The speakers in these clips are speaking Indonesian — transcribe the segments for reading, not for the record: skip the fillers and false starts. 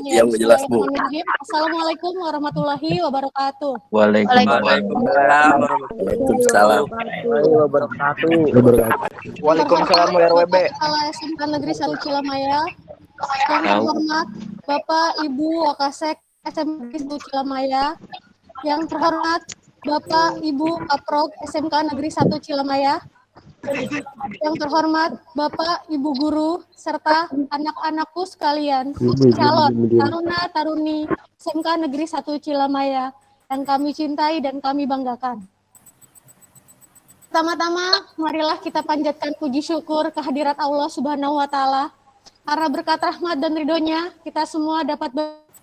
Yang jelas, Bu. Assalamualaikum warahmatullahi wabarakatuh. Waalaikumsalam warahmatullahi wabarakatuh. Waalaikumsalam WRWB. Kepala SMK Negeri 1 Cilamaya. Yang terhormat Bapak Ibu Wakasek SMK Negeri 1 Cilamaya. Yang terhormat Bapak Ibu Kaprok SMK Negeri 1 Cilamaya. Yang terhormat Bapak Ibu Guru serta anak-anakku sekalian, calon taruna-taruni SMK Negeri 1 Cilamaya yang kami cintai dan kami banggakan. Pertama-tama, marilah kita panjatkan puji syukur kehadirat Allah Subhanahu wa Ta'ala. Karena berkat rahmat dan ridhonya, kita semua dapat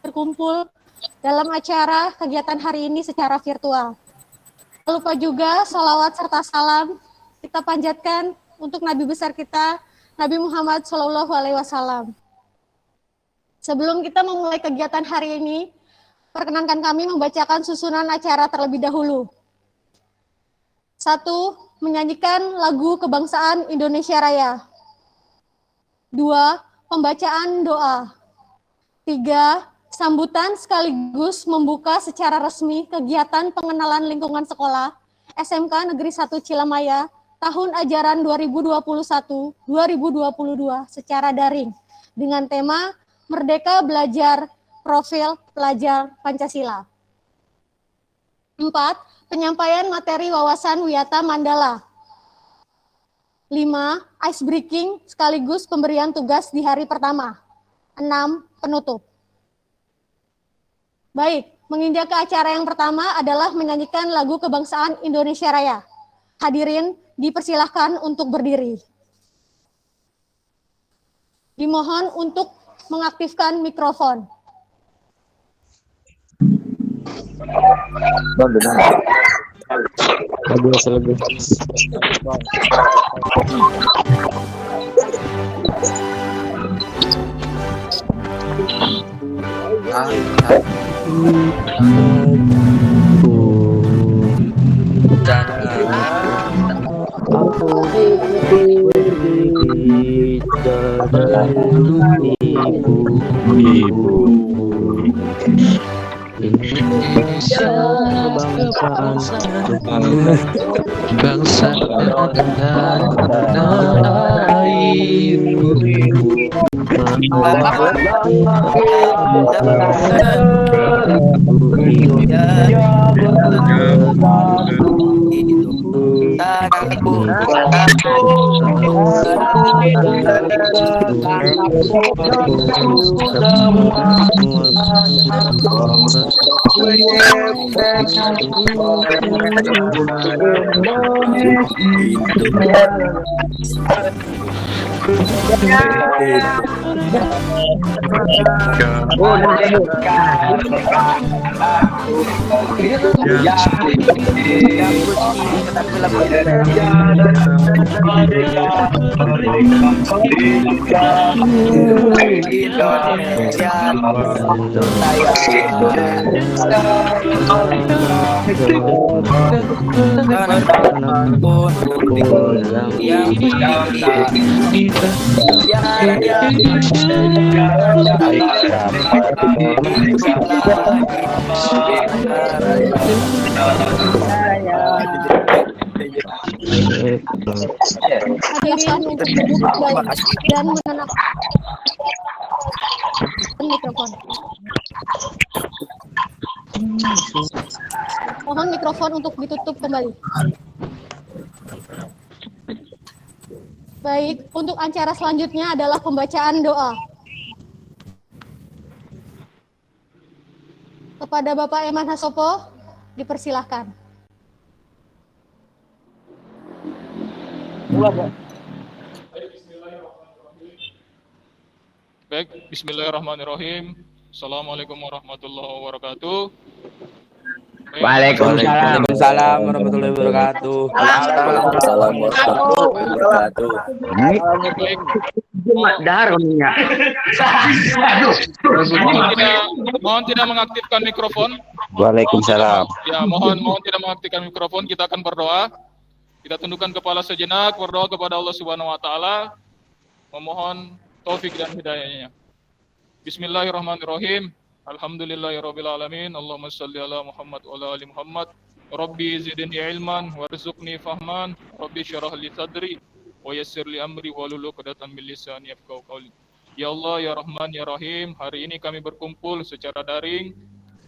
berkumpul dalam acara kegiatan hari ini secara virtual. Tak lupa juga salawat serta salam kita panjatkan untuk Nabi besar kita, Nabi Muhammad SAW. Sebelum kita memulai kegiatan hari ini, perkenankan kami membacakan susunan acara terlebih dahulu. 1. Menyanyikan lagu kebangsaan Indonesia Raya. 2. Pembacaan doa. 3. Sambutan sekaligus membuka secara resmi kegiatan pengenalan lingkungan sekolah SMK Negeri 1 Cilamaya tahun ajaran 2021-2022 secara daring dengan tema Merdeka Belajar Profil Pelajar Pancasila. 4. Penyampaian materi wawasan Wiyata Mandala. 5. Ice breaking sekaligus pemberian tugas di hari pertama. 6. Penutup. Baik, menginjak ke acara yang pertama adalah menyanyikan lagu kebangsaan Indonesia Raya. Hadirin dipersilahkan untuk berdiri. Dimohon untuk mengaktifkan mikrofon. Indonesia bangsa dan airku. Hadirin untuk duduk dan menenangkan mikrofon. Mohon mikrofon untuk ditutup kembali. Baik, untuk acara selanjutnya adalah pembacaan doa. Kepada Bapak Eman Hasopo, dipersilahkan. Baik, bismillahirrahmanirrahim. Assalamualaikum warahmatullahi wabarakatuh. Waalaikumsalam warahmatullahi wabarakatuh. Waalaikumsalam warahmatullahi wabarakatuh. Mohon tidak mengaktifkan mikrofon. Waalaikumsalam. Ya, mohon tidak mengaktifkan mikrofon. Kita akan berdoa. Kita tundukkan kepala sejenak, berdoa kepada Allah Subhanahu wa taala, memohon taufik dan hidayahnya. Bismillahirrahmanirrahim. Alhamdulillahirabbil alamin. Allahumma shalli ala Muhammad wa ala ali Muhammad. Rabbi zidni ilman warzuqni fahman. Rabbi syrah li sadri wa yassir li amri wahlul 'uqdatam min lisani yafqahu qawli. Ya Allah, ya Rahman, ya Rahim, hari ini kami berkumpul secara daring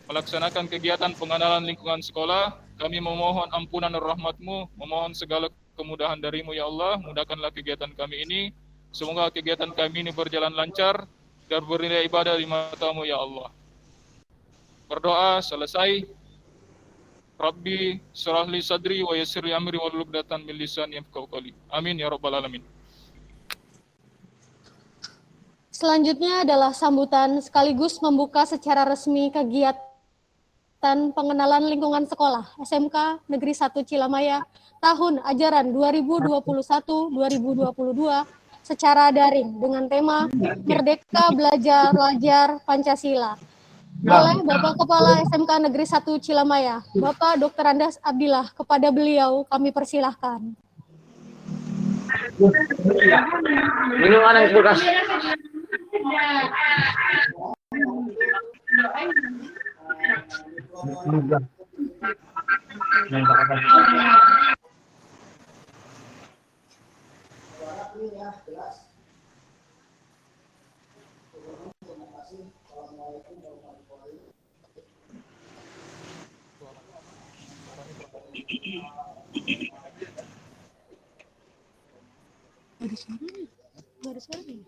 melaksanakan kegiatan pengenalan lingkungan sekolah. Kami memohon ampunan dan rahmat-Mu, memohon segala kemudahan dari-Mu ya Allah. Mudahkanlah kegiatan kami ini. Semoga kegiatan kami ini berjalan lancar dan bernilai ibadah di mata-Mu ya Allah. Berdoa selesai. Rabbi syrah li sadri wa yassir li amri wahlul 'uqdatam min lisani yafqahu qawli. Amin ya rabbal alamin. Selanjutnya adalah sambutan sekaligus membuka secara resmi kegiatan pengenalan lingkungan sekolah SMK Negeri 1 Cilamaya tahun ajaran 2021-2022 secara daring dengan tema Merdeka Belajar Pancasila oleh Bapak Kepala SMK Negeri 1 Cilamaya, Bapak Dr. Andas Abdillah. Kepada beliau kami persilahkan. Minuman yang kulkas. Nggak ada suaranya.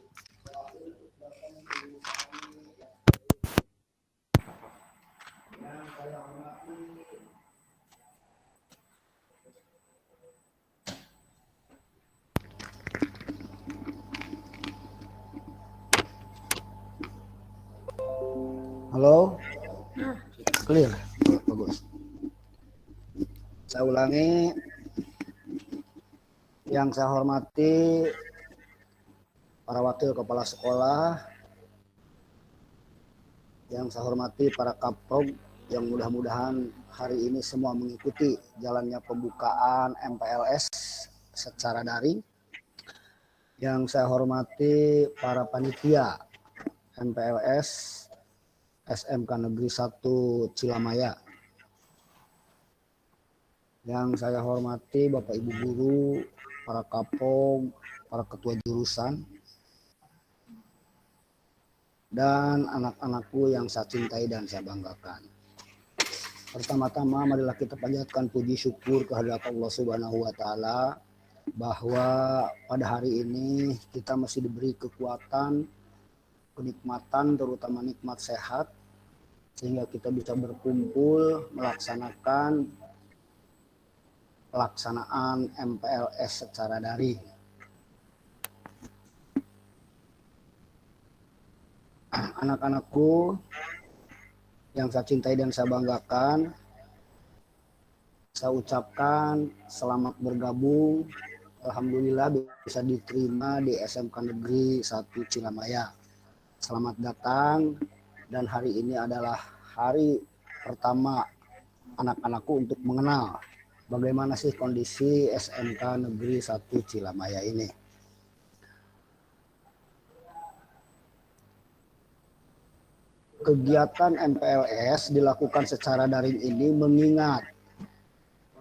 Halo, clear, bagus. Saya ulangi. Yang saya hormati para wakil kepala sekolah, yang saya hormati para kapog, yang mudah-mudahan hari ini semua mengikuti jalannya pembukaan MPLS secara daring. Yang saya hormati para panitia MPLS SMK Negeri 1 Cilamaya. Yang saya hormati Bapak Ibu guru, para kapog, para ketua jurusan, dan anak-anakku yang saya cintai dan saya banggakan. Pertama-tama marilah kita panjatkan puji syukur kehadirat Allah Subhanahu wa taala bahwa pada hari ini kita masih diberi kekuatan, kenikmatan, terutama nikmat sehat, sehingga kita bisa berkumpul melaksanakan pelaksanaan MPLS secara daring. Anak-anakku yang saya cintai dan saya banggakan, saya ucapkan selamat bergabung. Alhamdulillah bisa diterima di SMK Negeri 1 Cilamaya. Selamat datang, dan hari ini adalah hari pertama anak-anakku untuk mengenal bagaimana sih kondisi SMK Negeri 1 Cilamaya ini. Kegiatan MPLS dilakukan secara daring ini mengingat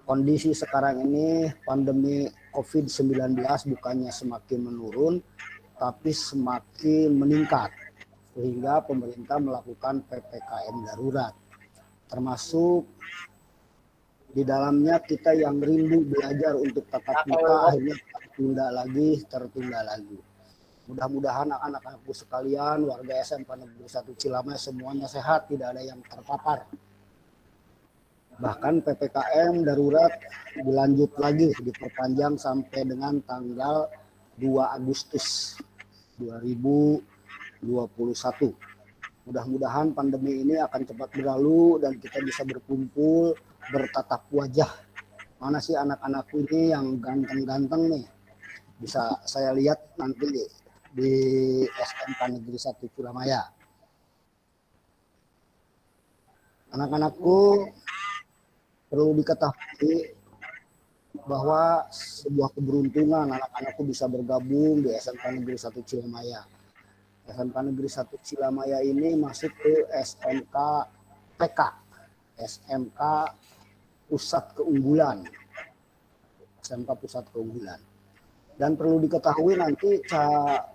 kondisi sekarang ini pandemi COVID-19 bukannya semakin menurun, tapi semakin meningkat. Sehingga pemerintah melakukan PPKM darurat. Termasuk di dalamnya kita yang rindu belajar untuk tatap muka akhirnya tertunda lagi. Mudah-mudahan anak-anakku sekalian, warga SMK Negeri 1 Cilamaya semuanya sehat, tidak ada yang terpapar. Bahkan PPKM darurat dilanjut lagi, diperpanjang sampai dengan tanggal 2 Agustus 2021. Mudah-mudahan pandemi ini akan cepat berlalu dan kita bisa berkumpul, bertatap wajah. Mana sih anak-anakku ini yang ganteng-ganteng nih? Bisa saya lihat nanti di SMK Negeri 1 Cilamaya. Anak-anakku, perlu diketahui bahwa sebuah keberuntungan anak-anakku bisa bergabung di SMK Negeri 1 Cilamaya. SMK Negeri 1 Cilamaya ini masuk ke SMK PK, SMK Pusat Keunggulan. SMK Pusat Keunggulan. Dan perlu diketahui nanti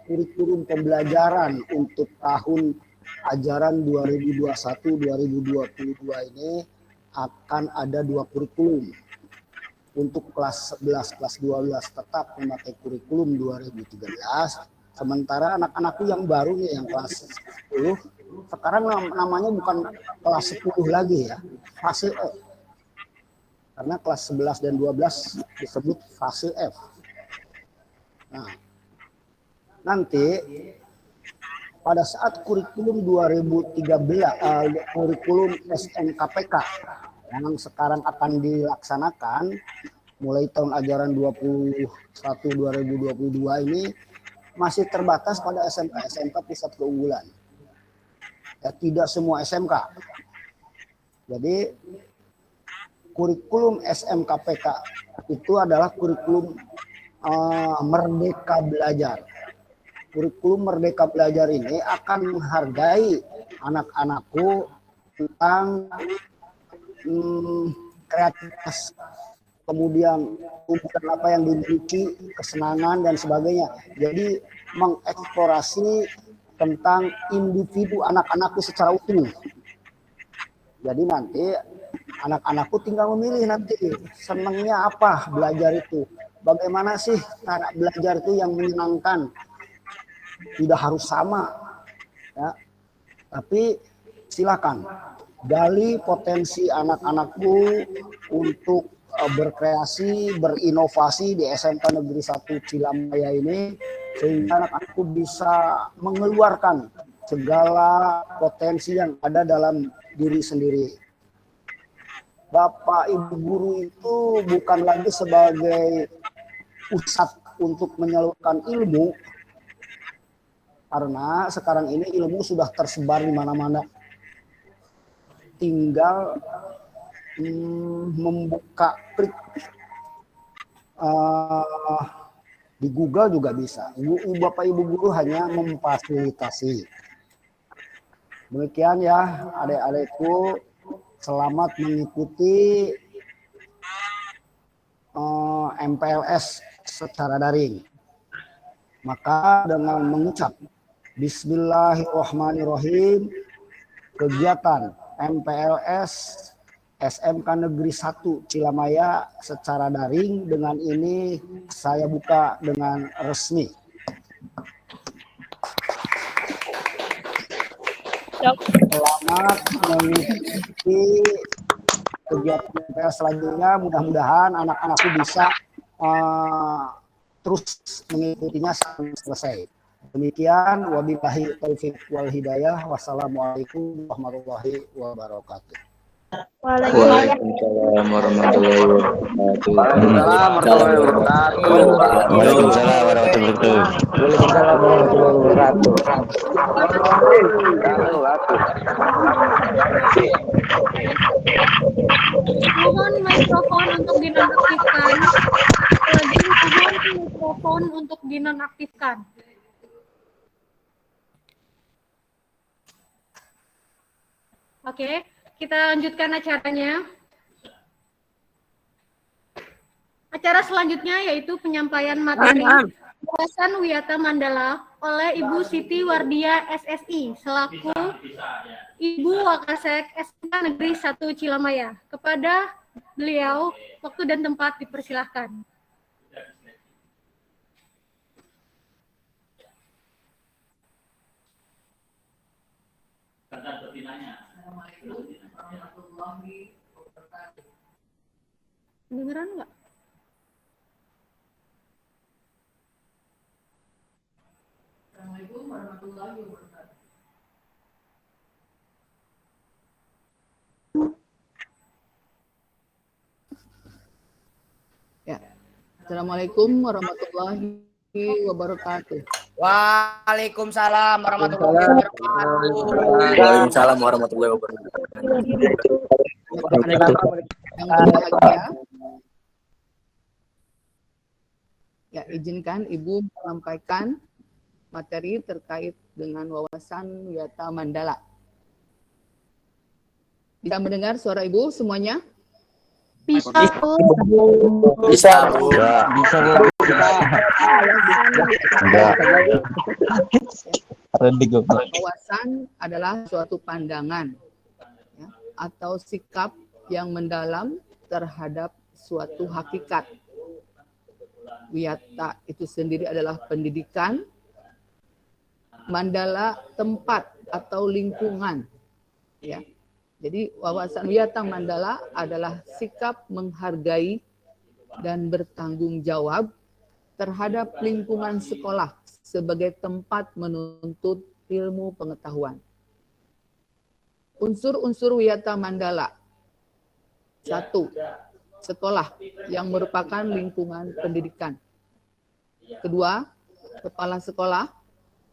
kurikulum pembelajaran untuk tahun ajaran 2021-2022 ini akan ada 2 kurikulum. Untuk kelas 11, kelas 12 tetap memakai kurikulum 2013. Sementara anak-anakku yang baru nih, yang kelas 10, sekarang namanya bukan kelas 10 lagi ya, fase F. Karena kelas 11 dan 12 disebut fase F. Nah, nanti pada saat kurikulum 2013, kurikulum SMKPK yang sekarang akan dilaksanakan mulai tahun ajaran 2021-2022 ini masih terbatas pada SMK Pusat Keunggulan. Ya, tidak semua SMK. Jadi kurikulum SMKPK itu adalah kurikulum Merdeka Belajar. Kurikulum Merdeka Belajar ini akan menghargai anak-anakku tentang kreativitas, kemudian apa yang dimiliki, kesenangan dan sebagainya. Jadi mengeksplorasi tentang individu anak-anakku secara utuh. Jadi nanti anak-anakku tinggal memilih nanti senangnya apa belajar itu. Bagaimana sih cara belajar itu yang menyenangkan. Tidak harus sama. Ya. Tapi silakan gali potensi anak-anakku untuk berkreasi, berinovasi di SMK Negeri 1 Cilamaya ini, sehingga anak-anakku bisa mengeluarkan segala potensi yang ada dalam diri sendiri. Bapak Ibu guru itu bukan lagi sebagai pusat untuk menyalurkan ilmu, karena sekarang ini ilmu sudah tersebar di mana-mana. Tinggal membuka klik di Google juga bisa. Bapak Ibu guru hanya memfasilitasi. Demikian ya adik-adikku, selamat mengikuti MPLS secara daring. Maka dengan mengucap Bismillahirrahmanirrahim, kegiatan MPLS SMK Negeri 1 Cilamaya secara daring dengan ini saya buka dengan resmi. Selamat mengikuti kegiatan MPLS selanjutnya. Mudah-mudahan anak-anakku bisa terus mengikutinya sampai selesai. Demikian, wabillahi taufiq wal hidayah. Wassalamualaikum warahmatullahi wabarakatuh. Waalaikumsalam warahmatullahi wabarakatuh. Waalaikumsalam warahmatullahi wabarakatuh. Waalaikumsalam warahmatullahi wabarakatuh. Mohon mikrofon untuk dinonaktifkan. Mohon mikrofon untuk dinonaktifkan. Oke, kita lanjutkan acaranya. Acara selanjutnya yaitu penyampaian materi Wawasan Wiyata Mandala oleh Ibu Siti Wardia SSI selaku Ibu Wakasek SMK Negeri 1 Cilamaya. Kepada beliau, waktu dan tempat dipersilahkan. Dengeran nggak? Assalamualaikum warahmatullahi wabarakatuh. Ya. Assalamualaikum warahmatullahi wabarakatuh. Waalaikumsalam warahmatullahi wabarakatuh. Waalaikumsalam warahmatullahi wabarakatuh. Yang berbahagia, ya izinkan Ibu menyampaikan materi terkait dengan wawasan Wiyata Mandala. Bisa mendengar suara Ibu semuanya? Bisa, Bu. Bisa, Bu. Bisa Bu. Wawasan adalah suatu pandangan ya, atau sikap yang mendalam terhadap suatu hakikat. Wiyata itu sendiri adalah pendidikan, mandala tempat atau lingkungan. Ya. Jadi wawasan Wiyata Mandala adalah sikap menghargai dan bertanggung jawab terhadap lingkungan sekolah sebagai tempat menuntut ilmu pengetahuan. Unsur-unsur Wiyata Mandala. 1. Sekolah yang merupakan lingkungan pendidikan. 2. Kepala sekolah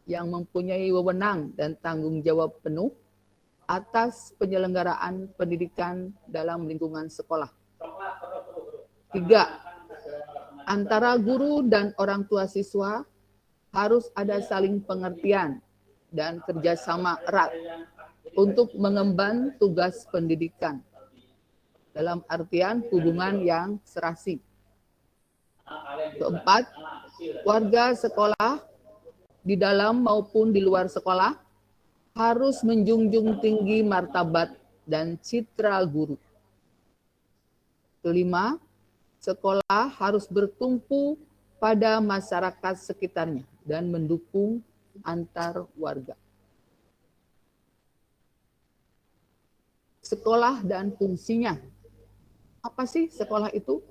yang mempunyai wewenang dan tanggung jawab penuh atas penyelenggaraan pendidikan dalam lingkungan sekolah. 3. Antara guru dan orang tua siswa harus ada saling pengertian dan kerjasama erat untuk mengemban tugas pendidikan dalam artian hubungan yang serasi. 4. Warga sekolah di dalam maupun di luar sekolah harus menjunjung tinggi martabat dan citra guru. 5. Sekolah harus bertumpu pada masyarakat sekitarnya dan mendukung antar warga. Sekolah dan fungsinya. Apa sih sekolah itu?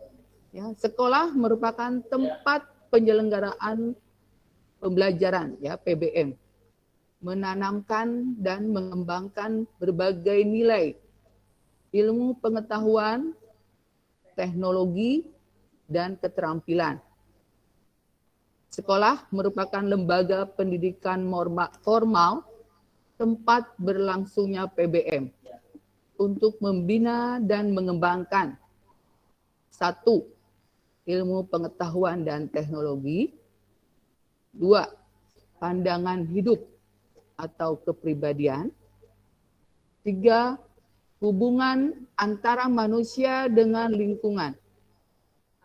Ya, sekolah merupakan tempat penyelenggaraan pembelajaran, ya, PBM. Menanamkan dan mengembangkan berbagai nilai, ilmu pengetahuan, teknologi, dan keterampilan. Sekolah merupakan lembaga pendidikan formal tempat berlangsungnya PBM untuk membina dan mengembangkan 1. Ilmu pengetahuan dan teknologi. 2. Pandangan hidup atau kepribadian. 3. Hubungan antara manusia dengan lingkungan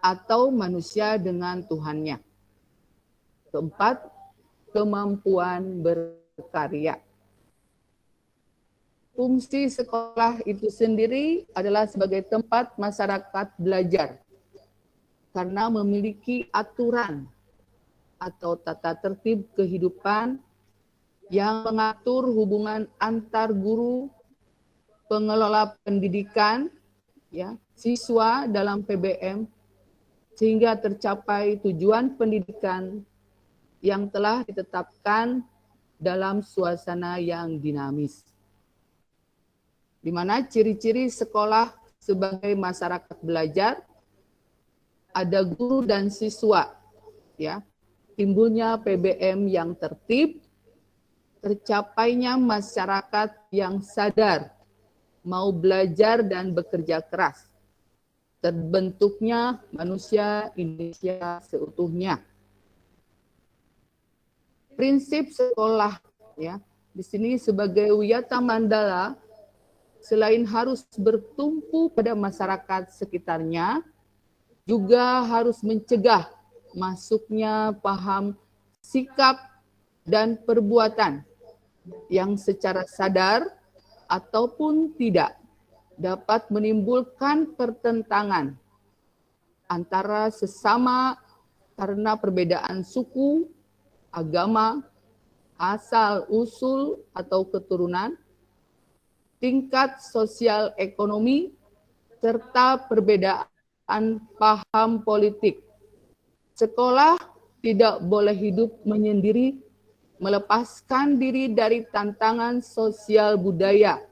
atau manusia dengan Tuhannya. 4. Kemampuan berkarya. Fungsi sekolah itu sendiri adalah sebagai tempat masyarakat belajar karena memiliki aturan atau tata tertib kehidupan yang mengatur hubungan antar guru, pengelola pendidikan, ya, siswa dalam PBM, sehingga tercapai tujuan pendidikan yang telah ditetapkan dalam suasana yang dinamis. Di mana ciri-ciri sekolah sebagai masyarakat belajar, ada guru dan siswa, ya, timbulnya PBM yang tertib, tercapainya masyarakat yang sadar, mau belajar dan bekerja keras, terbentuknya manusia Indonesia seutuhnya. Prinsip sekolah, ya, di sini sebagai Wiyata Mandala, selain harus bertumpu pada masyarakat sekitarnya, juga harus mencegah masuknya paham, sikap, dan perbuatan yang secara sadar ataupun tidak dapat menimbulkan pertentangan antara sesama karena perbedaan suku, agama, asal-usul atau keturunan, tingkat sosial ekonomi, serta perbedaan paham politik. Sekolah tidak boleh hidup menyendiri, melepaskan diri dari tantangan sosial budaya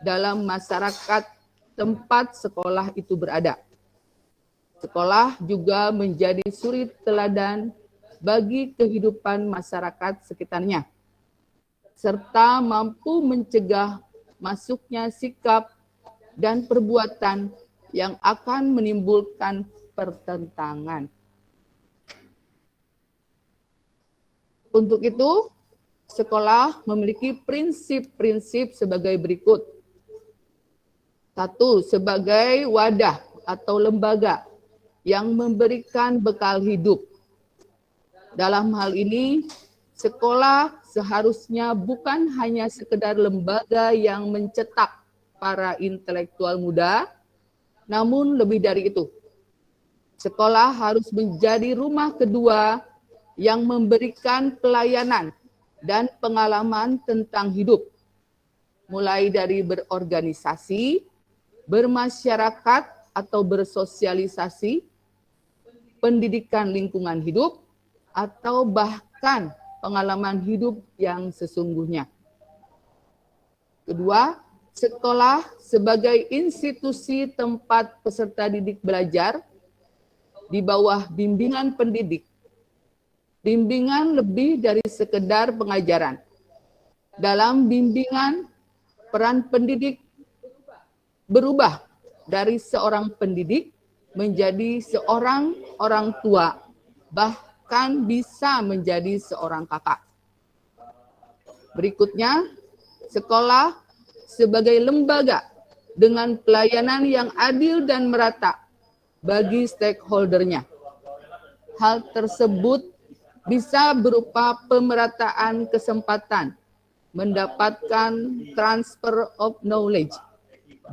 dalam masyarakat tempat sekolah itu berada. Sekolah juga menjadi suri teladan bagi kehidupan masyarakat sekitarnya, serta mampu mencegah masuknya sikap dan perbuatan yang akan menimbulkan pertentangan. Untuk itu, sekolah memiliki prinsip-prinsip sebagai berikut. 1. Sebagai wadah atau lembaga yang memberikan bekal hidup. Dalam hal ini, sekolah seharusnya bukan hanya sekedar lembaga yang mencetak para intelektual muda, namun lebih dari itu. Sekolah harus menjadi rumah kedua yang memberikan pelayanan dan pengalaman tentang hidup, mulai dari berorganisasi, bermasyarakat atau bersosialisasi, pendidikan lingkungan hidup, atau bahkan pengalaman hidup yang sesungguhnya. Kedua, sekolah sebagai institusi tempat peserta didik belajar di bawah bimbingan pendidik. Bimbingan lebih dari sekedar pengajaran. Dalam bimbingan, peran pendidik berubah dari seorang pendidik menjadi seorang orang tua, bahkan bisa menjadi seorang kakak. Berikutnya, sekolah sebagai lembaga dengan pelayanan yang adil dan merata bagi stakeholdernya. Hal tersebut bisa berupa pemerataan kesempatan, mendapatkan transfer of knowledge,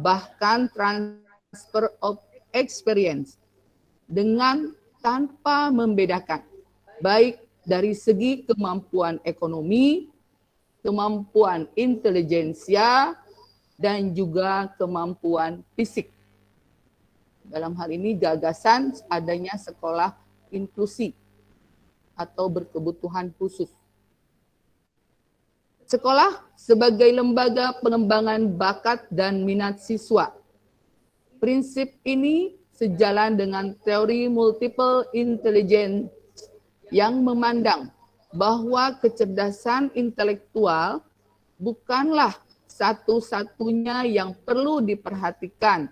bahkan transfer of experience, dengan tanpa membedakan, baik dari segi kemampuan ekonomi, kemampuan intelijensia, dan juga kemampuan fisik. Dalam hal ini gagasan adanya sekolah inklusi atau berkebutuhan khusus. Sekolah sebagai lembaga pengembangan bakat dan minat siswa. Prinsip ini sejalan dengan teori multiple intelligence yang memandang bahwa kecerdasan intelektual bukanlah satu-satunya yang perlu diperhatikan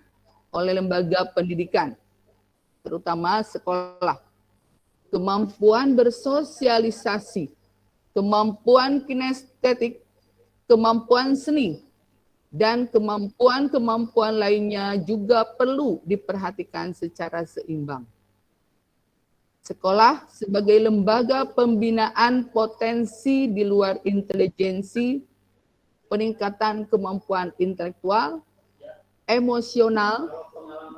oleh lembaga pendidikan, terutama sekolah. Kemampuan bersosialisasi, kemampuan kinestetik, kemampuan seni, dan kemampuan-kemampuan lainnya juga perlu diperhatikan secara seimbang. Sekolah sebagai lembaga pembinaan potensi di luar intelijensi, peningkatan kemampuan intelektual, emosional,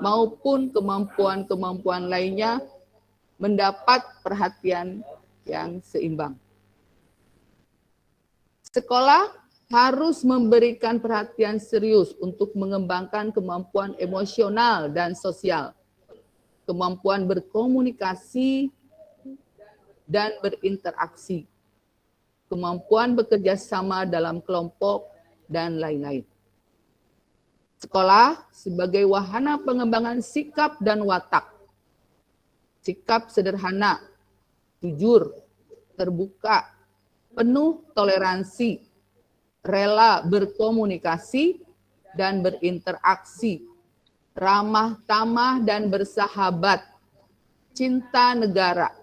maupun kemampuan-kemampuan lainnya mendapat perhatian yang seimbang. Sekolah harus memberikan perhatian serius untuk mengembangkan kemampuan emosional dan sosial, kemampuan berkomunikasi dan berinteraksi, kemampuan bekerja sama dalam kelompok, dan lain-lain. Sekolah sebagai wahana pengembangan sikap dan watak. Sikap sederhana, jujur, terbuka, penuh toleransi, rela berkomunikasi dan berinteraksi, ramah tamah dan bersahabat, cinta negara,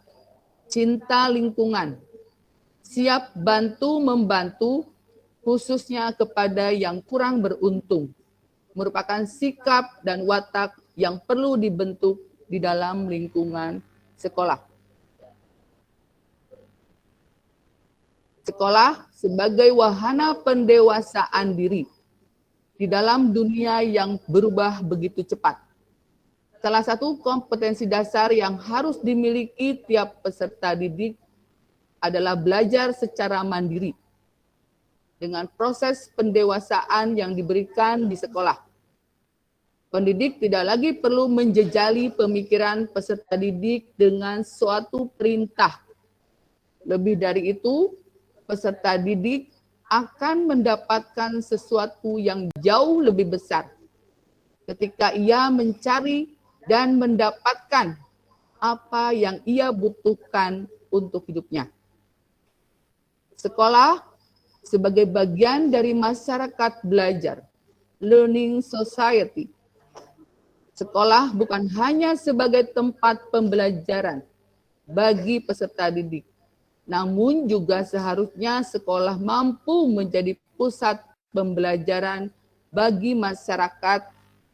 cinta lingkungan, siap bantu-membantu, khususnya kepada yang kurang beruntung, merupakan sikap dan watak yang perlu dibentuk di dalam lingkungan sekolah. Sekolah sebagai wahana pendewasaan diri di dalam dunia yang berubah begitu cepat. Salah satu kompetensi dasar yang harus dimiliki tiap peserta didik adalah belajar secara mandiri dengan proses pendewasaan yang diberikan di sekolah. Pendidik tidak lagi perlu menjejali pemikiran peserta didik dengan suatu perintah. Lebih dari itu, peserta didik akan mendapatkan sesuatu yang jauh lebih besar ketika ia mencari dan mendapatkan apa yang ia butuhkan untuk hidupnya. Sekolah sebagai bagian dari masyarakat belajar, learning society. Sekolah bukan hanya sebagai tempat pembelajaran bagi peserta didik, Namun juga seharusnya sekolah mampu menjadi pusat pembelajaran bagi masyarakat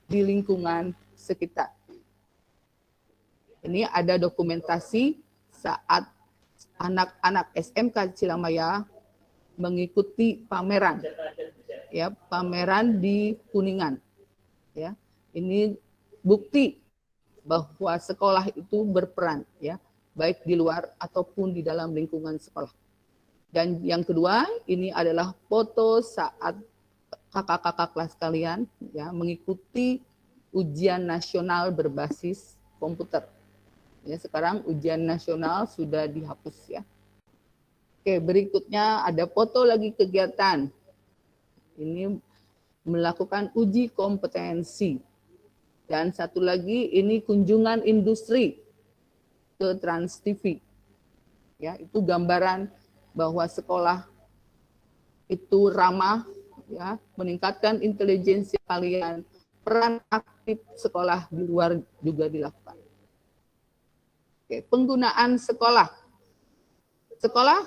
di lingkungan sekitar. Ini ada dokumentasi saat anak-anak SMK Cilamaya mengikuti pameran, ya, pameran di Kuningan. Ya, ini bukti bahwa sekolah itu berperan, ya, baik di luar ataupun di dalam lingkungan sekolah. Dan yang kedua, ini adalah foto saat kakak-kakak kelas kalian, ya, mengikuti ujian nasional berbasis komputer. Ya, sekarang ujian nasional sudah dihapus, ya. Oke, berikutnya ada foto lagi kegiatan. Ini melakukan uji kompetensi. Dan satu lagi ini kunjungan industri ke Trans TV. Ya, itu gambaran bahwa sekolah itu ramah, ya, meningkatkan intelijensi kalian, peran aktif sekolah di luar juga dilakukan. Oke, penggunaan sekolah. Sekolah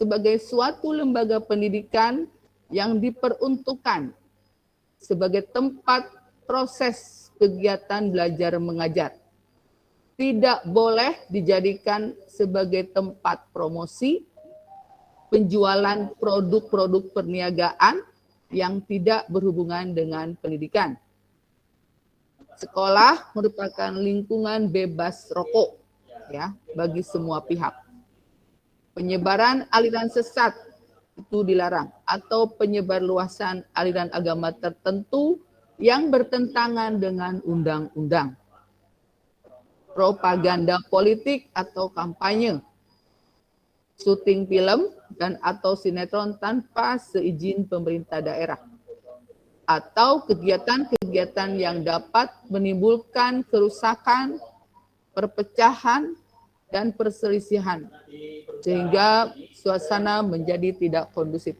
sebagai suatu lembaga pendidikan yang diperuntukkan sebagai tempat proses kegiatan belajar mengajar. Tidak boleh dijadikan sebagai tempat promosi, penjualan produk-produk perniagaan yang tidak berhubungan dengan pendidikan. Sekolah merupakan lingkungan bebas rokok, ya, bagi semua pihak. Penyebaran aliran sesat itu dilarang, atau penyebarluasan aliran agama tertentu yang bertentangan dengan undang-undang. Propaganda politik atau kampanye, syuting film dan atau sinetron tanpa seizin pemerintah daerah, atau kegiatan-kegiatan yang dapat menimbulkan kerusakan, perpecahan, dan perselisihan, sehingga suasana menjadi tidak kondusif.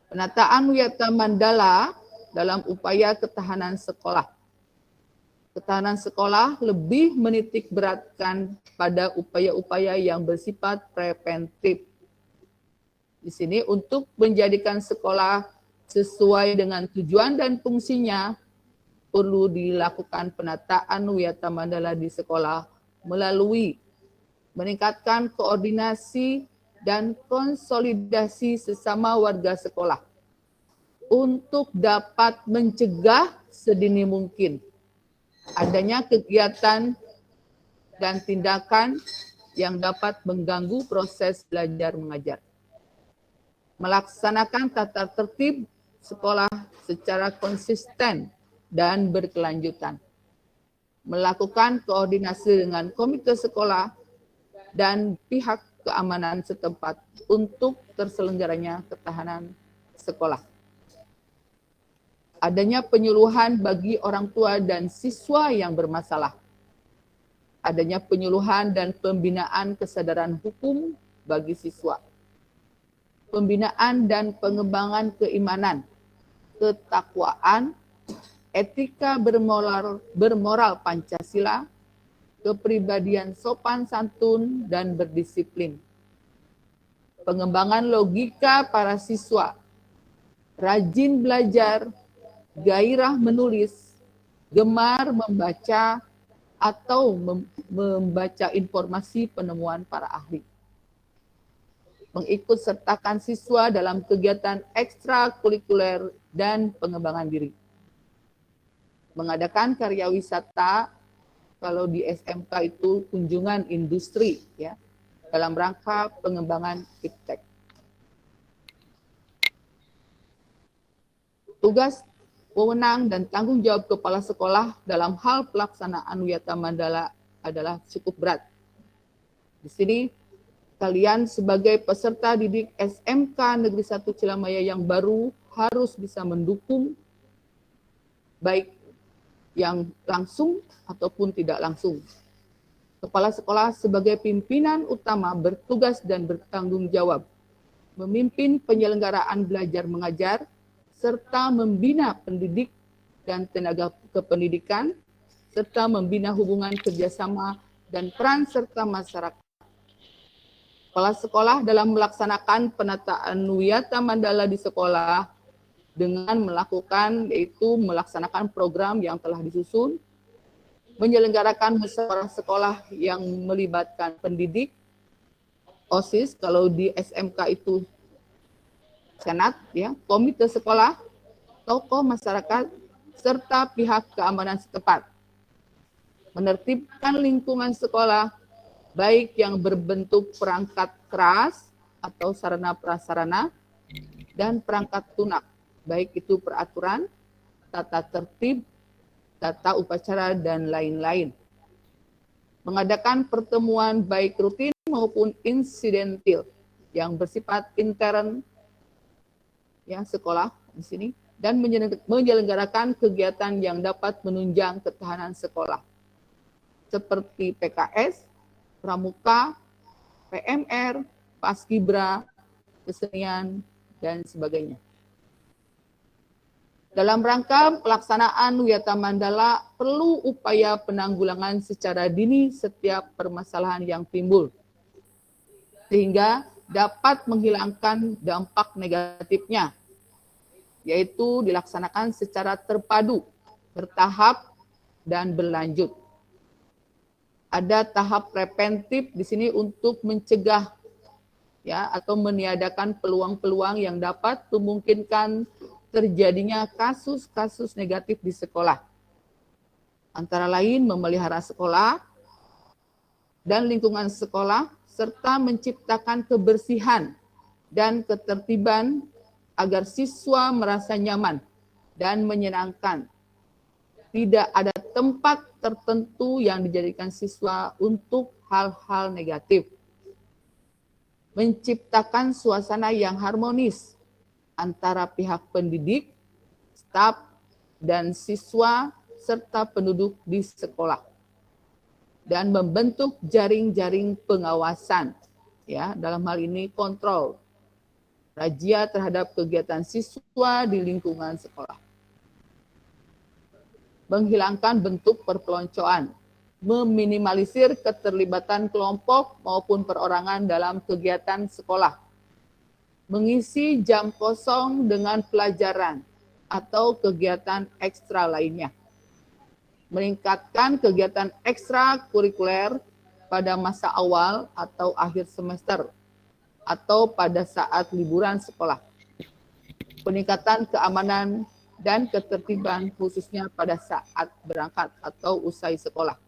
Penataan Wiyata Mandala dalam upaya ketahanan sekolah. Ketahanan sekolah lebih menitik beratkan pada upaya-upaya yang bersifat preventif. Di sini untuk menjadikan sekolah sesuai dengan tujuan dan fungsinya, perlu dilakukan penataan Wiyata Mandala di sekolah melalui meningkatkan koordinasi dan konsolidasi sesama warga sekolah untuk dapat mencegah sedini mungkin adanya kegiatan dan tindakan yang dapat mengganggu proses belajar mengajar. Melaksanakan tata tertib sekolah secara konsisten dan berkelanjutan. Melakukan koordinasi dengan komite sekolah dan pihak keamanan setempat untuk terselenggaranya ketahanan sekolah. Adanya penyuluhan bagi orang tua dan siswa yang bermasalah. Adanya penyuluhan dan pembinaan kesadaran hukum bagi siswa. Pembinaan dan pengembangan keimanan, ketakwaan, etika bermoral Pancasila, kepribadian sopan santun dan berdisiplin. Pengembangan logika para siswa, rajin belajar, gairah menulis, gemar membaca atau membaca informasi penemuan para ahli. Mengikut sertakan siswa dalam kegiatan ekstrakurikuler dan pengembangan diri. Mengadakan karya wisata, kalau di SMK itu kunjungan industri, ya, dalam rangka pengembangan iptek. Tugas, wewenang, dan tanggung jawab kepala sekolah dalam hal pelaksanaan Wiyata Mandala adalah cukup berat. Di sini, kalian sebagai peserta didik SMK Negeri 1 Cilamaya yang baru harus bisa mendukung, baik yang langsung ataupun tidak langsung. Kepala sekolah sebagai pimpinan utama bertugas dan bertanggung jawab, memimpin penyelenggaraan belajar mengajar, serta membina pendidik dan tenaga kependidikan, serta membina hubungan kerjasama dan peran serta masyarakat Kepala sekolah dalam melaksanakan penataan wiyata mandala di sekolah dengan melaksanakan program yang telah disusun, menyelenggarakan musyawarah sekolah yang melibatkan pendidik, OSIS, kalau di SMK itu senat, ya, komite sekolah, tokoh masyarakat, serta pihak keamanan setempat. Menertibkan lingkungan sekolah, baik yang berbentuk perangkat keras atau sarana prasarana, dan perangkat lunak, baik itu peraturan, tata tertib, tata upacara, dan lain-lain. Mengadakan pertemuan baik rutin maupun insidentil yang bersifat intern ya sekolah di sini, dan menyelenggarakan kegiatan yang dapat menunjang ketahanan sekolah seperti PKS, pramuka, PMR, paskibra, kesenian, dan sebagainya. Dalam rangka pelaksanaan wiyata mandala perlu upaya penanggulangan secara dini setiap permasalahan yang timbul, sehingga dapat menghilangkan dampak negatifnya, yaitu dilaksanakan secara terpadu, bertahap, dan berlanjut. Ada tahap preventif di sini untuk mencegah ya atau meniadakan peluang-peluang yang dapat memungkinkan terjadinya kasus-kasus negatif di sekolah. Antara lain memelihara sekolah dan lingkungan sekolah serta menciptakan kebersihan dan ketertiban agar siswa merasa nyaman dan menyenangkan. Tidak ada tempat tertentu yang dijadikan siswa untuk hal-hal negatif. Menciptakan suasana yang harmonis antara pihak pendidik, staf, dan siswa, serta penduduk di sekolah. Dan membentuk jaring-jaring pengawasan, ya, dalam hal ini kontrol, razia terhadap kegiatan siswa di lingkungan sekolah. Menghilangkan bentuk perpeloncoan, meminimalisir keterlibatan kelompok maupun perorangan dalam kegiatan sekolah, mengisi jam kosong dengan pelajaran atau kegiatan ekstra lainnya, meningkatkan kegiatan ekstra kurikuler pada masa awal atau akhir semester atau pada saat liburan sekolah, peningkatan keamanan dan ketertiban khususnya pada saat berangkat atau usai sekolah.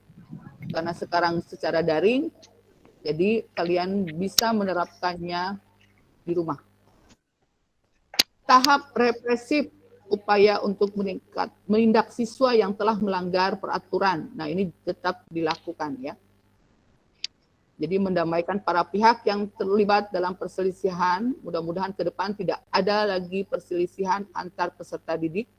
Karena sekarang secara daring, jadi kalian bisa menerapkannya di rumah. Tahap represif, upaya untuk menindak siswa yang telah melanggar peraturan. Nah, ini tetap dilakukan ya. Jadi mendamaikan para pihak yang terlibat dalam perselisihan, mudah-mudahan ke depan tidak ada lagi perselisihan antar peserta didik.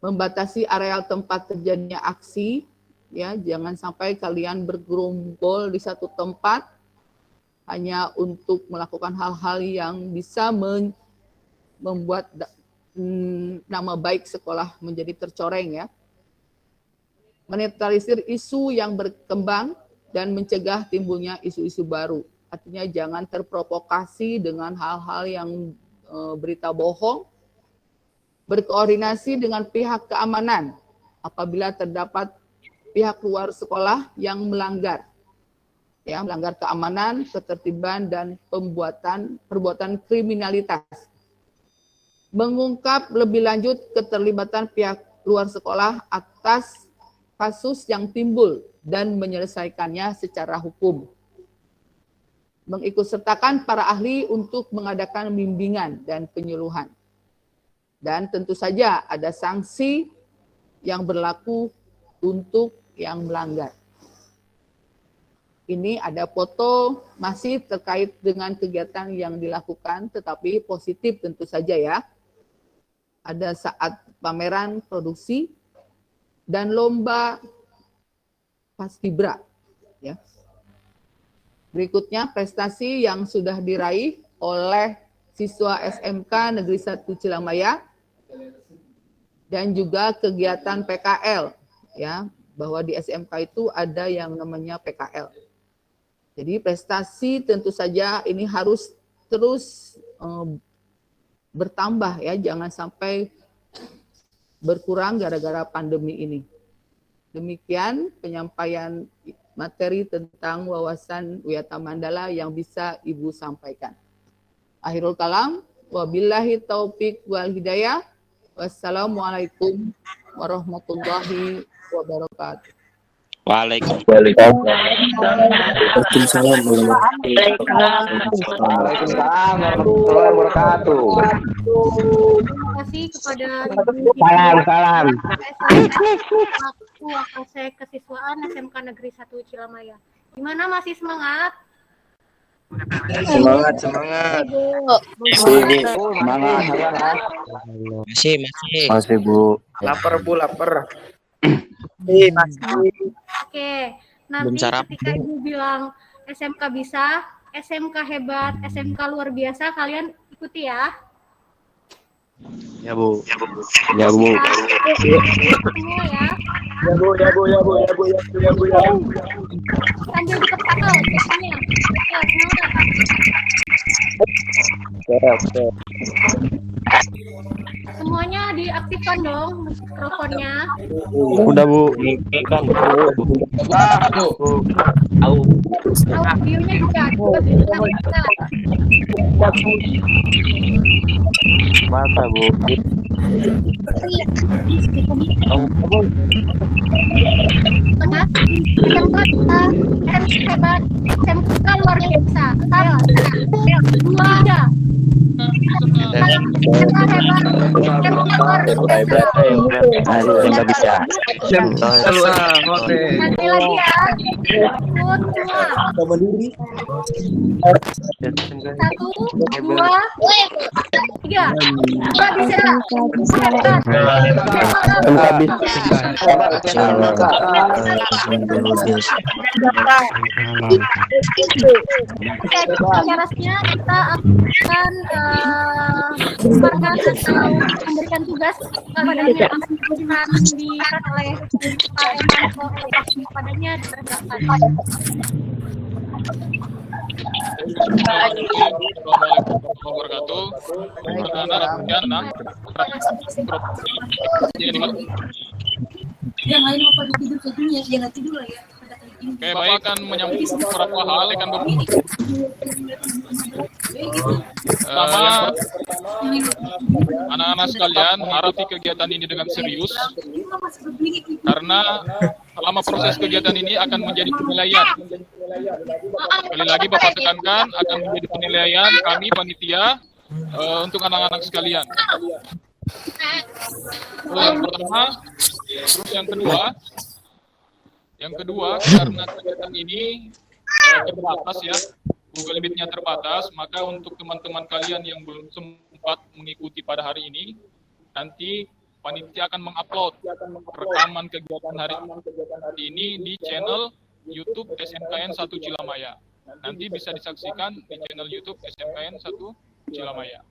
Membatasi areal tempat terjadinya aksi, ya, jangan sampai kalian bergerombol di satu tempat hanya untuk melakukan hal-hal yang bisa membuat nama baik sekolah menjadi tercoreng ya. Menetralisir isu yang berkembang dan mencegah timbulnya isu-isu baru. Artinya jangan terprovokasi dengan hal-hal yang berita bohong. Berkoordinasi dengan pihak keamanan apabila terdapat pihak luar sekolah yang melanggar keamanan, ketertiban, dan perbuatan kriminalitas. Mengungkap lebih lanjut keterlibatan pihak luar sekolah atas kasus yang timbul dan menyelesaikannya secara hukum. Mengikutsertakan para ahli untuk mengadakan bimbingan dan penyuluhan. Dan tentu saja ada sanksi yang berlaku untuk yang melanggar. Ini ada foto masih terkait dengan kegiatan yang dilakukan, tetapi positif tentu saja ya. Ada saat pameran produksi dan lomba paskibra. Ya. Berikutnya prestasi yang sudah diraih oleh siswa SMK Negeri 1 Cilamaya dan juga kegiatan PKL, ya, bahwa di SMK itu ada yang namanya PKL. Jadi prestasi tentu saja ini harus terus bertambah ya, jangan sampai berkurang gara-gara pandemi ini. Demikian penyampaian materi tentang wawasan Wiyata Mandala yang bisa Ibu sampaikan. Akhirul kalam, wabillahi taufik wal hidayah. Wassalamualaikum warahmatullahi wabarakatuh. Waalaikumsalam. Waalaikumsalam. Waalaikumsalam warahmatullahi wabarakatuh. Terima kasih kepada Salam. Wakil Kesiswaan SMK Negeri 1 Cilamaya. Gimana, masih semangat? Semangat. Masih Bu. Lapar Bu, lapar. Oke, nanti ketika Ibu bilang SMK bisa, SMK hebat, SMK luar biasa, kalian ikuti ya. Ya Bu. Semua ya. Sambil diketok biasanya. Ya, semangat. Semuanya diaktifkan dong mikrofonnya. Udah Bu. Audionya juga bisa. Masa Bu. Hebat, SMK luar biasa. Ayo, dua aja. Nggak bisa. Nanti lagi ya. Ikut semua. 1, 2, 3. Nggak bisa. Caranya kita akan memberikan tugas kepadanya yang akan diberikan oleh Pak Emanko kepadanya dikerjakan. Assalamualaikum warahmatullahi wabarakatuh. Yang lain mau pada tidur saja, jangan tidur lah ya. Oke, baik, akan menyampaikan beberapa hal akan pertama, anak-anak sekalian harapi kegiatan ini dengan serius karena selama proses kegiatan ini akan menjadi penilaian. Sekali lagi Bapak tekankan akan menjadi penilaian kami panitia untuk anak-anak sekalian. Yang pertama, terus yang kedua karena kegiatan ini terbatas ya, Google Meet-nya terbatas, maka untuk teman-teman kalian yang belum sempat mengikuti pada hari ini, nanti panitia akan mengupload rekaman kegiatan hari ini di channel YouTube SMKN 1 Cilamaya. Nanti bisa disaksikan di channel YouTube SMKN 1 Cilamaya.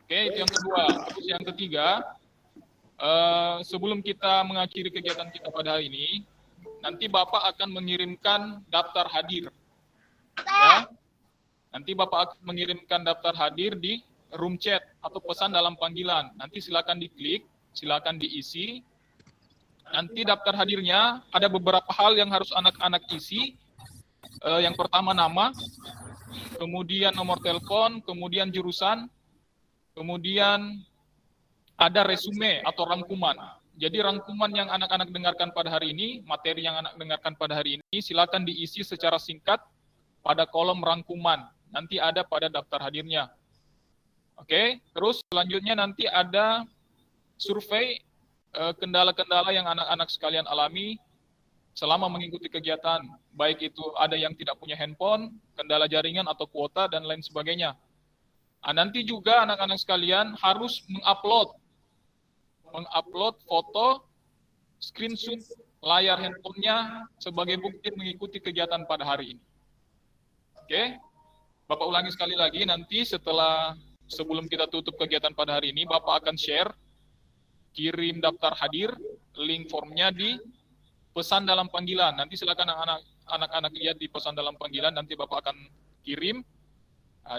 Oke, itu yang kedua. Terus yang ketiga, sebelum kita mengakhiri kegiatan kita pada hari ini, nanti Bapak akan mengirimkan daftar hadir. Ya. Nanti Bapak akan mengirimkan daftar hadir di room chat atau pesan dalam panggilan. Nanti silakan diklik, silakan diisi. Nanti daftar hadirnya ada beberapa hal yang harus anak-anak isi. Yang pertama nama, kemudian nomor telepon, kemudian jurusan, kemudian ada resume atau rangkuman. Jadi rangkuman yang anak-anak dengarkan pada hari ini, materi yang anak dengarkan pada hari ini, silakan diisi secara singkat pada kolom rangkuman. Nanti ada pada daftar hadirnya. Oke, terus selanjutnya nanti ada survei kendala-kendala yang anak-anak sekalian alami selama mengikuti kegiatan. Baik itu ada yang tidak punya handphone, kendala jaringan atau kuota, dan lain sebagainya. Nah, nanti juga anak-anak sekalian harus mengupload foto, screenshot layar handphonenya sebagai bukti mengikuti kegiatan pada hari ini. Oke, Bapak ulangi sekali lagi, nanti sebelum kita tutup kegiatan pada hari ini, Bapak akan share, kirim daftar hadir, link formnya di pesan dalam panggilan. Nanti silakan anak-anak lihat di pesan dalam panggilan, nanti Bapak akan kirim.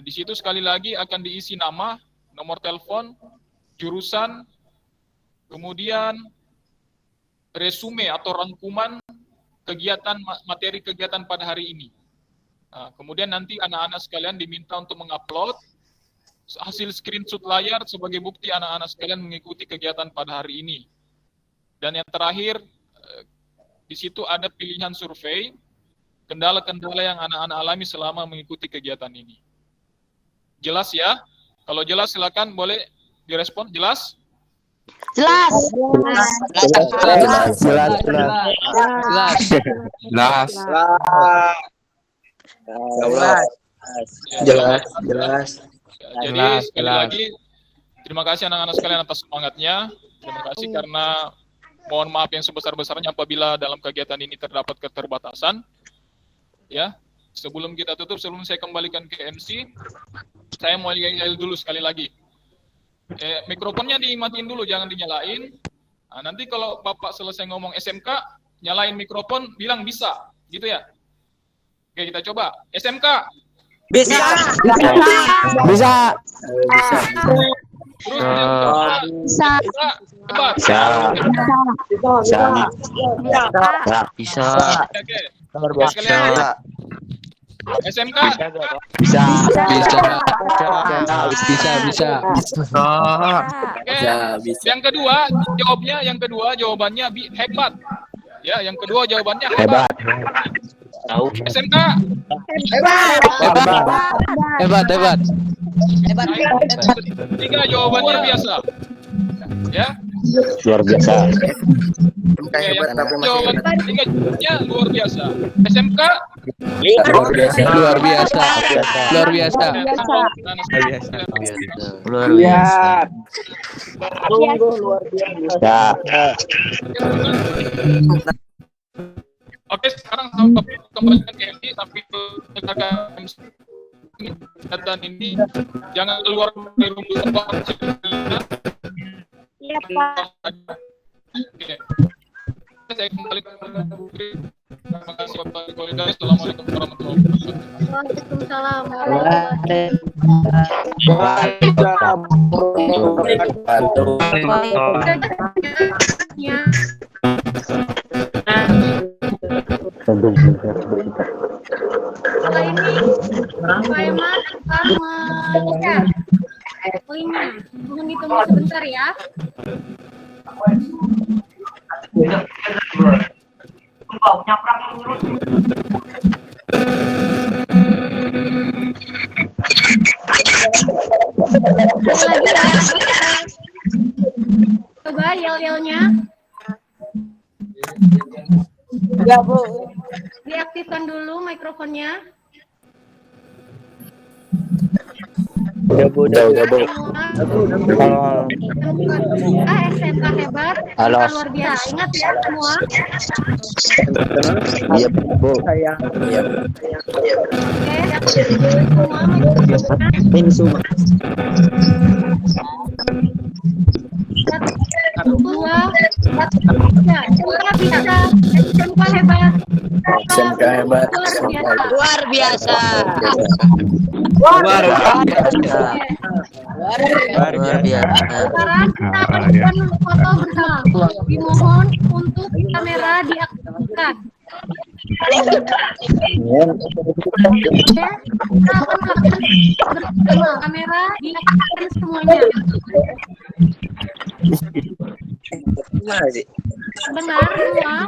Di situ sekali lagi akan diisi nama, nomor telepon, jurusan, kemudian resume atau rangkuman kegiatan, materi kegiatan pada hari ini. Kemudian nanti anak-anak sekalian diminta untuk mengupload hasil screenshot layar sebagai bukti anak-anak sekalian mengikuti kegiatan pada hari ini. Dan yang terakhir, di situ ada pilihan survei, kendala-kendala yang anak-anak alami selama mengikuti kegiatan ini. Jelas ya? Kalau jelas silakan boleh direspon. Jelas? Jelas. Jadi sekali lagi terima kasih anak-anak sekalian atas semangatnya. Terima kasih karena mohon maaf yang sebesar-besarnya apabila dalam kegiatan ini terdapat keterbatasan. Ya, sebelum kita tutup, sebelum saya kembalikan ke MC, saya mau yel dulu sekali lagi. Mikrofonnya dimatiin dulu, jangan dinyalain. Nah, nanti kalau Bapak selesai ngomong SMK, nyalain mikrofon, bilang bisa, gitu ya. Oke, kita coba. SMK. Bisa. Bisa. Terus bisa. Cepat. Bisa. Oke. Sekalian. SMK. Bisa. Oke. Yang kedua, jawabannya hebat. Ya, yang kedua jawabannya hebat. SMK. Hebat. Tiga jawabannya biasa. Ya. Luar biasa. Oke, jawaban tiganya luar biasa. SMK Luar biasa. Oke, sekarang sampai kembalikan ke MC, tapi kegiatan ini jangan keluar dari rumah. Iya, Pak. Oke. Saya kembali ke Putri. Terima kasih Bapak Solidaris. Assalamualaikum warahmatullahi wabarakatuh. Waalaikumsalam. Setelah ini Pak Eman akan men-share poinnya. Mohon ditunggu sebentar ya. Coba yel-yelnya. Ya, Bu. Diaktifkan dulu mikrofonnya. Udah, Bu. SMK hebat. Halo. Luar biasa. Ingat ya semua. Iya, Bu. Oke, semua. Dua, ya, bisa. SMK hebat. Luar biasa. Sekarang kita akan buat foto bersama. Dimohon untuk kamera diaktifkan. Kita akan bersama. Kamera diaktifkan semuanya. Benar semua.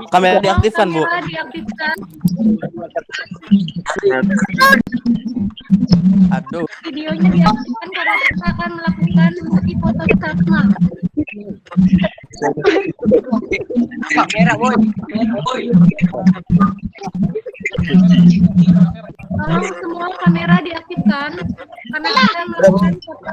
Kamera diaktifkan, Bu. Kamera diaktifkan. Aduh. Videonya diaktifkan karena kita akan melakukan sesi foto bersama. Kamera, boy. Tolong semua kamera diaktifkan karena kita akan melakukan foto.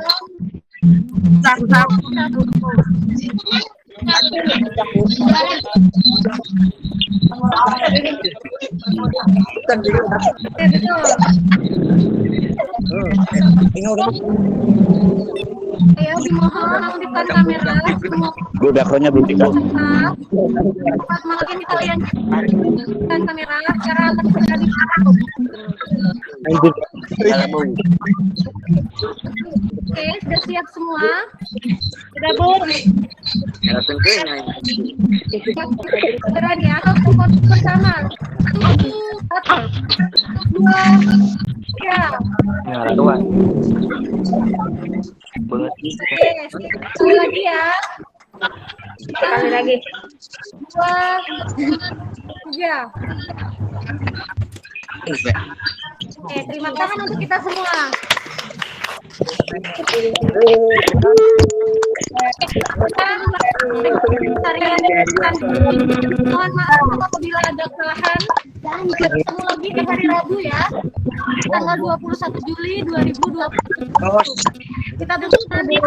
Ayo dimohon aktifkan kamera semua. Bu, dakonya Bu Tika. Cepat makin kalian aktifkan kamera secara terkendali. Oke, sudah siap semua? Sudah, Bu? Beneran ya, foto bersama. 1, 2, 3. Oke, sekali lagi ya. Sekali lagi. 2, 3. Oke, terima kasih untuk kita semua. Mohon maaf apabila ada kesalahan. Kita ketemu lagi di hari Rabu ya, tanggal 21 Juli 2020. Kita tutup tadi.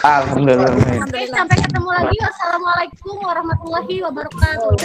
Alhamdulillah. Oke, sampai ketemu lagi. Wassalamualaikum warahmatullahi wabarakatuh.